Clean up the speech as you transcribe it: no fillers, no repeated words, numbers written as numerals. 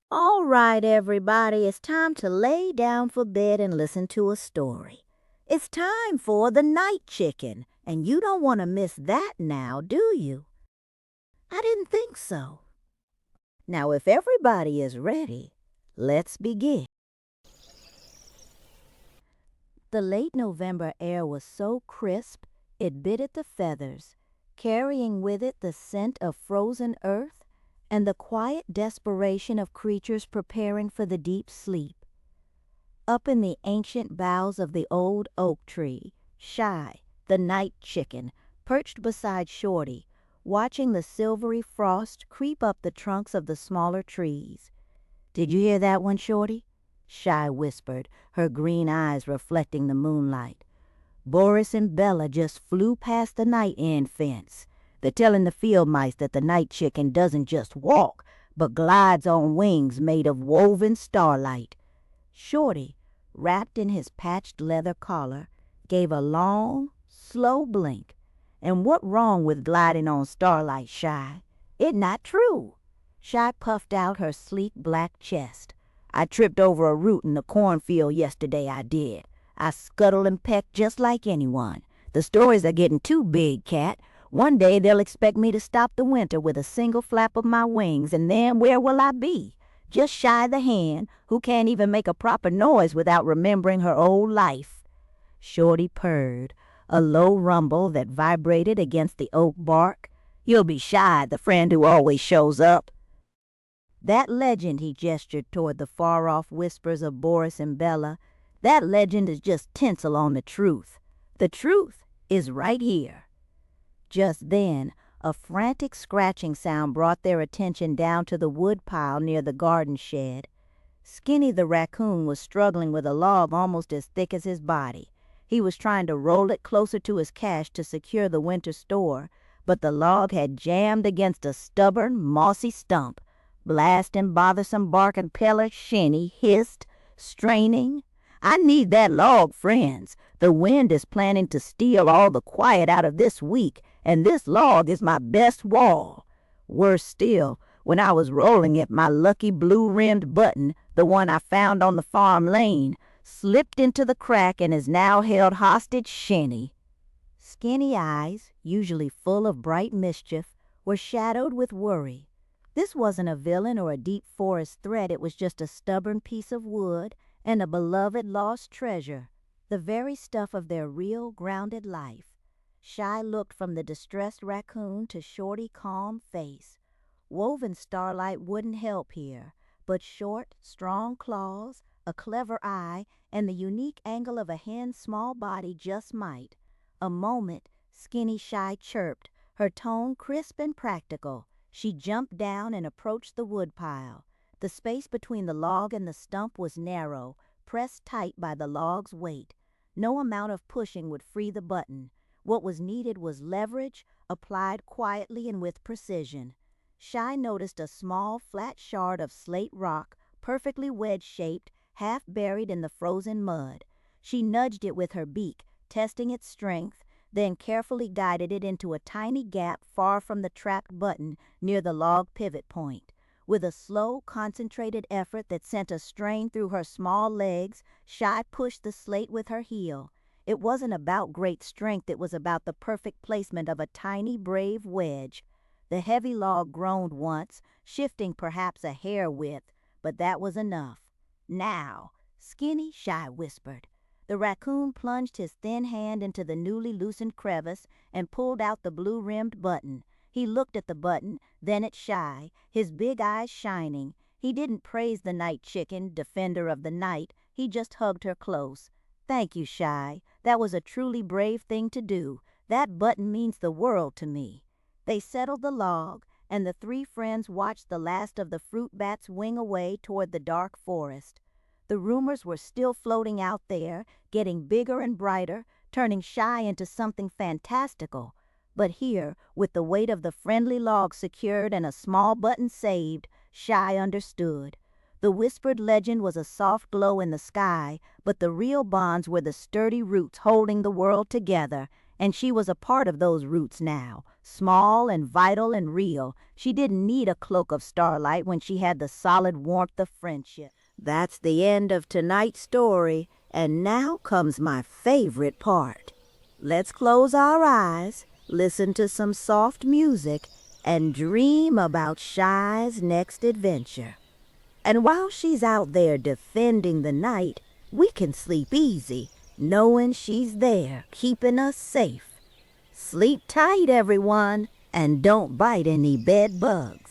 All right, everybody, it's time to lay down for bed and listen to a story. It's time for the night chicken, and you don't want to miss that now, do you? I didn't think so. Now, if everybody is ready, let's begin. The late November air was so crisp it bitted the feathers, carrying with it the scent of frozen earth and the quiet desperation of creatures preparing for the deep sleep. Up in the ancient boughs of the old oak tree, Shy, the night chicken, perched beside Shorty, watching the silvery frost creep up the trunks of the smaller trees. "Did you hear that one, Shorty?" Shy whispered, her green eyes reflecting the moonlight. "Boris and Bella just flew past the night end fence. They're telling the field mice that the night chicken doesn't just walk, but glides on wings made of woven starlight." Shorty, wrapped in his patched leather collar, gave a long, slow blink. "And what wrong with gliding on starlight, Shy? It not true." Shy puffed out her sleek black chest. "I tripped over a root in the cornfield yesterday, I did. I scuttle and peck just like anyone. The stories are getting too big, Cat. One day they'll expect me to stop the winter with a single flap of my wings, and then where will I be? Just Shy the hen, who can't even make a proper noise without remembering her old life." Shorty purred, a low rumble that vibrated against the oak bark. "You'll be Shy, the friend who always shows up." That legend, he gestured toward the far-off whispers of Boris and Bella, that legend is just tinsel on the truth. The truth is right here. Just then, a frantic scratching sound brought their attention down to the wood pile near the garden shed. Skinny the raccoon was struggling with a log almost as thick as his body. He was trying to roll it closer to his cache to secure the winter store, but the log had jammed against a stubborn, mossy stump. "Blast and bothersome barking peller," Shinny hissed, straining. "I need that log, friends. The wind is planning to steal all the quiet out of this week, and this log is my best wall. Worse still, when I was rolling it, my lucky blue-rimmed button, the one I found on the farm lane, slipped into the crack and is now held hostage, Shinny." Skinny eyes, usually full of bright mischief, were shadowed with worry. This wasn't a villain or a deep forest threat, it was just a stubborn piece of wood and a beloved lost treasure, the very stuff of their real grounded life. Shy looked from the distressed raccoon to Shorty's calm face. Woven starlight wouldn't help here, but short, strong claws, a clever eye, and the unique angle of a hen's small body just might. A moment, Skinny Shy chirped, her tone crisp and practical. She jumped down and approached the woodpile. The space between the log and the stump was narrow, pressed tight by the log's weight. No amount of pushing would free the button. What was needed was leverage, applied quietly and with precision. Shy noticed a small, flat shard of slate rock, perfectly wedge-shaped, half buried in the frozen mud. She nudged it with her beak, testing its strength, then carefully guided it into a tiny gap far from the trapped button near the log pivot point. With a slow, concentrated effort that sent a strain through her small legs, Shy pushed the slate with her heel. It wasn't about great strength, it was about the perfect placement of a tiny, brave wedge. The heavy log groaned once, shifting perhaps a hair width, but that was enough. "Now," Skinny Shy whispered. The raccoon plunged his thin hand into the newly loosened crevice and pulled out the blue-rimmed button. He looked at the button, then at Shy, his big eyes shining. He didn't praise the night chicken, defender of the night. He just hugged her close. "Thank you, Shy. That was a truly brave thing to do. That button means the world to me." They settled the log, and the three friends watched the last of the fruit bats wing away toward the dark forest. The rumors were still floating out there, getting bigger and brighter, turning Shy into something fantastical. But here, with the weight of the friendly log secured and a small button saved, Shy understood. The whispered legend was a soft glow in the sky, but the real bonds were the sturdy roots holding the world together, and she was a part of those roots now, small and vital and real. She didn't need a cloak of starlight when she had the solid warmth of friendship. That's the end of tonight's story, and now comes my favorite part. Let's close our eyes, listen to some soft music, and dream about Shy's next adventure. And while she's out there defending the night, we can sleep easy, knowing she's there, keeping us safe. Sleep tight, everyone, and don't bite any bed bugs.